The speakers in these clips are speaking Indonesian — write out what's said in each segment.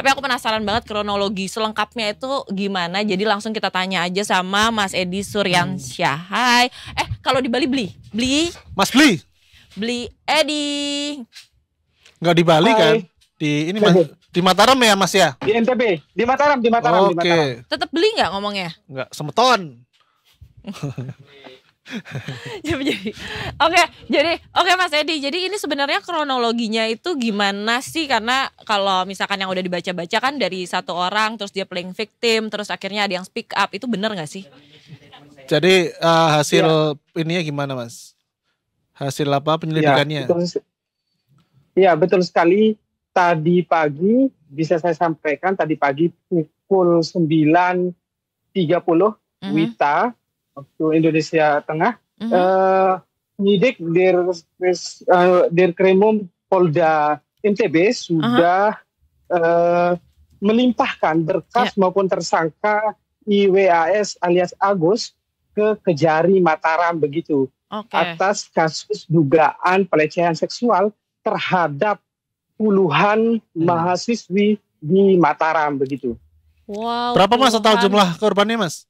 Tapi aku penasaran banget kronologi selengkapnya itu gimana. Jadi langsung kita tanya aja sama Mas Edi Suryansyah. Hai. Kalau di Bali Bli. Mas Bli. Bli Edi. Nggak di Bali. Hai. Kan? Di ini Mas, di Mataram ya Mas ya? Di NTB, di Mataram. Oke. Tetap Bli nggak ngomongnya? Nggak, semeton. Oke Mas Edi. Jadi ini sebenarnya kronologinya itu gimana sih? Karena kalau misalkan yang udah dibaca-baca kan dari satu orang, terus dia playing victim, terus akhirnya ada yang speak up, itu benar nggak sih? Jadi hasil ininya gimana Mas? Hasil apa penyelidikannya? Ya betul sekali. Tadi pagi bisa saya sampaikan, tadi pagi pukul 9.30 WITA waktu Indonesia Tengah, penyidik Dirkrimum Polda NTB sudah melimpahkan berkas maupun tersangka IWAS alias Agus ke Kejari Mataram begitu, atas kasus dugaan pelecehan seksual terhadap puluhan mahasiswi di Mataram begitu. Wow. Berapa Mas total jumlah korbannya Mas?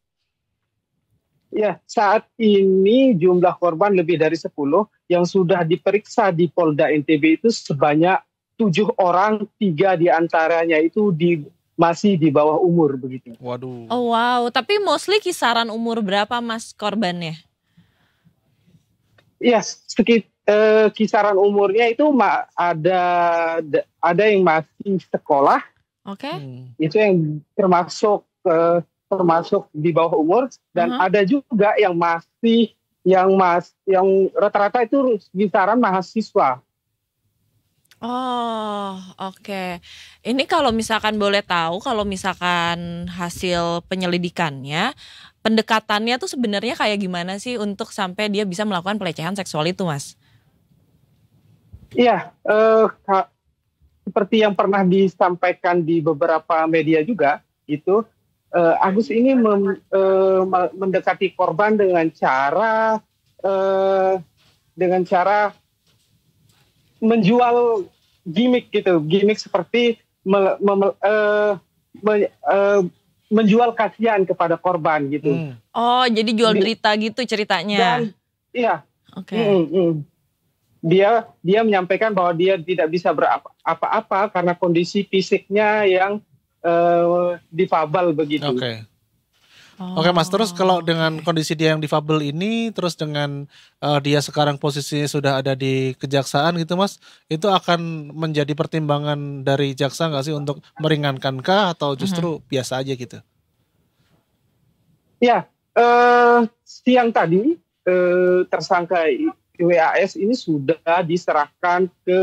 Ya, saat ini jumlah korban lebih dari 10 yang sudah diperiksa di Polda NTB itu sebanyak 7 orang, 3 diantaranya itu masih di bawah umur begitu. Waduh. Oh wow, tapi mostly kisaran umur berapa Mas korbannya? Ya, kisaran umurnya itu ada yang masih sekolah. Itu yang termasuk di bawah umur, dan ada juga yang rata-rata itu kisaran mahasiswa. Oh, oke. Ini kalau misalkan boleh tahu, kalau misalkan hasil penyelidikannya, pendekatannya tuh sebenarnya kayak gimana sih untuk sampai dia bisa melakukan pelecehan seksual itu, Mas? Iya, seperti yang pernah disampaikan di beberapa media juga, itu Agus ini mendekati korban dengan cara menjual gimmick gitu, gimmick seperti menjual kasihan kepada korban gitu. Oh, jadi jual berita gitu ceritanya? Dan, iya. Dia menyampaikan bahwa dia tidak bisa berapa-apa karena kondisi fisiknya yang difabel begitu. Oke Mas, terus kalau dengan kondisi dia yang difabel ini, terus dengan dia sekarang posisinya sudah ada di kejaksaan gitu Mas, itu akan menjadi pertimbangan dari jaksa nggak sih untuk meringankan kah atau justru biasa aja gitu? Ya, siang tadi tersangka IWAS ini sudah diserahkan ke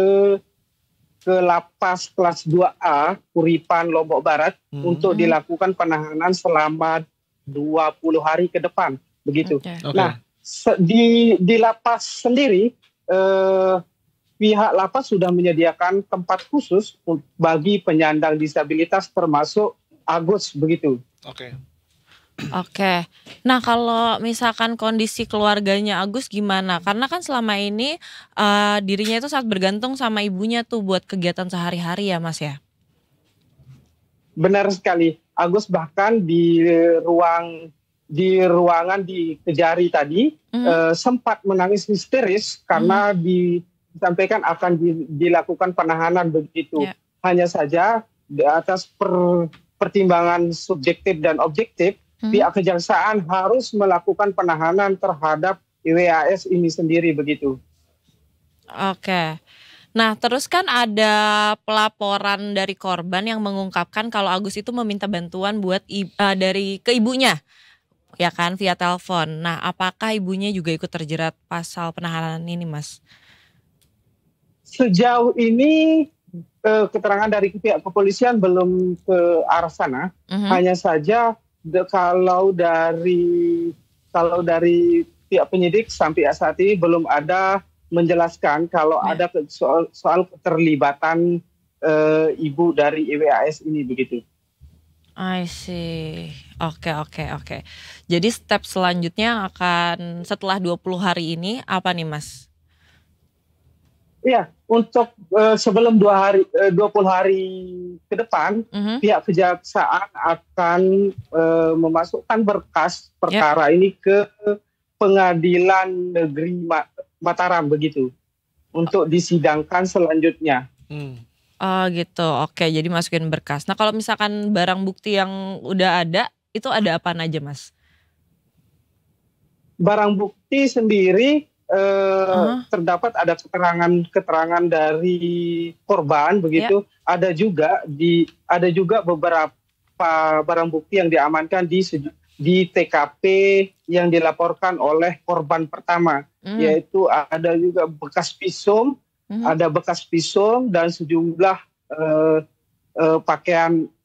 Lapas kelas 2A Kuripan Lombok Barat untuk dilakukan penahanan selama 20 hari ke depan begitu. Nah, di lapas sendiri pihak lapas sudah menyediakan tempat khusus bagi penyandang disabilitas termasuk Agus begitu. Oke. Nah, kalau misalkan kondisi keluarganya Agus gimana? Karena kan selama ini dirinya itu sangat bergantung sama ibunya tuh buat kegiatan sehari-hari ya Mas ya? Benar sekali. Agus bahkan di ruangan di Kejari tadi sempat menangis histeris karena disampaikan akan dilakukan penahanan begitu. Hanya saja di atas pertimbangan subjektif dan objektif, pihak kejaksaan harus melakukan penahanan terhadap IWAS ini sendiri begitu. Oke. Nah, terus kan ada pelaporan dari korban yang mengungkapkan kalau Agus itu meminta bantuan buat ke ibunya, ya kan, via telepon. Nah, apakah ibunya juga ikut terjerat pasal penahanan ini, Mas? Sejauh ini keterangan dari pihak kepolisian belum ke arah sana. Hanya saja kalau dari pihak penyidik sampai saat ini belum ada menjelaskan kalau ada soal keterlibatan ibu dari IWAS ini begitu. I see. Oke. Jadi step selanjutnya akan setelah 20 hari ini apa nih Mas? Iya, untuk sebelum 20 hari ke depan, pihak kejaksaan akan memasukkan berkas perkara ini ke Pengadilan Negeri Mataram begitu, untuk disidangkan selanjutnya. Oh gitu, oke, jadi masukin berkas. Nah kalau misalkan barang bukti yang udah ada, itu ada apa aja Mas? Barang bukti sendiri terdapat ada keterangan dari korban begitu. Ada juga beberapa barang bukti yang diamankan di TKP yang dilaporkan oleh korban pertama, yaitu ada juga bekas pisau, ada bekas pisau dan sejumlah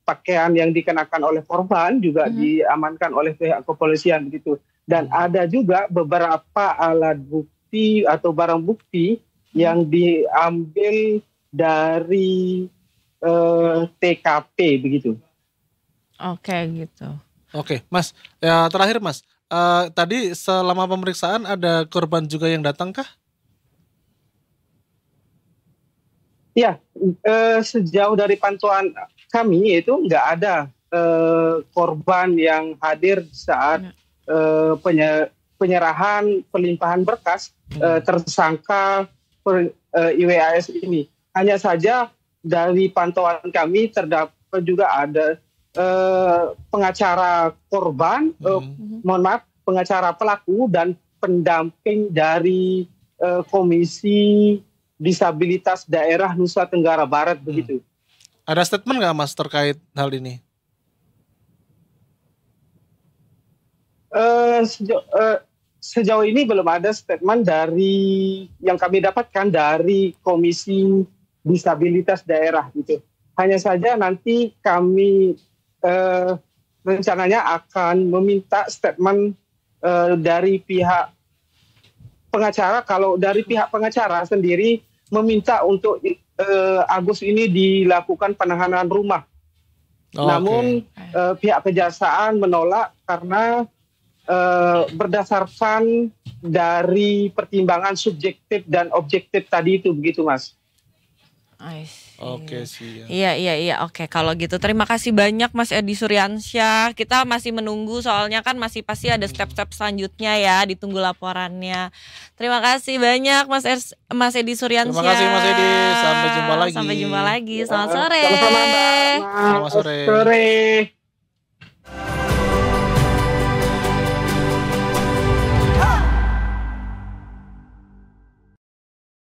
pakaian yang dikenakan oleh korban juga diamankan oleh pihak kepolisian begitu. Dan ada juga beberapa alat bukti atau barang bukti yang diambil dari TKP begitu. Oke gitu. Oke, Mas. Ya, terakhir Mas. Tadi selama pemeriksaan ada korban juga yang datang kah? Ya, sejauh dari pantauan kami itu nggak ada korban yang hadir saat penyerahan pelimpahan berkas tersangka IWAS ini. Hanya saja dari pantauan kami terdapat juga ada pengacara korban, pengacara pelaku dan pendamping dari Komisi Disabilitas Daerah Nusa Tenggara Barat begitu. Ada statement nggak Mas terkait hal ini? Sejauh ini belum ada statement dari yang kami dapatkan dari Komisi Disabilitas Daerah gitu. Hanya saja nanti kami rencananya akan meminta statement dari pihak pengacara. Kalau dari pihak pengacara sendiri meminta untuk Agus ini dilakukan penahanan rumah. Namun pihak kejaksaan menolak karena berdasarkan dari pertimbangan subjektif dan objektif tadi itu begitu Mas. Oke siap. Iya oke, kalau gitu terima kasih banyak Mas Edi Suryansyah. Kita masih menunggu soalnya kan masih pasti ada step-step selanjutnya ya, ditunggu laporannya. Terima kasih banyak Mas Edi Suryansyah. Terima kasih Mas Edi, sampai jumpa lagi. Sampai jumpa lagi. Selamat sore. Selamat Selamat sore. sore.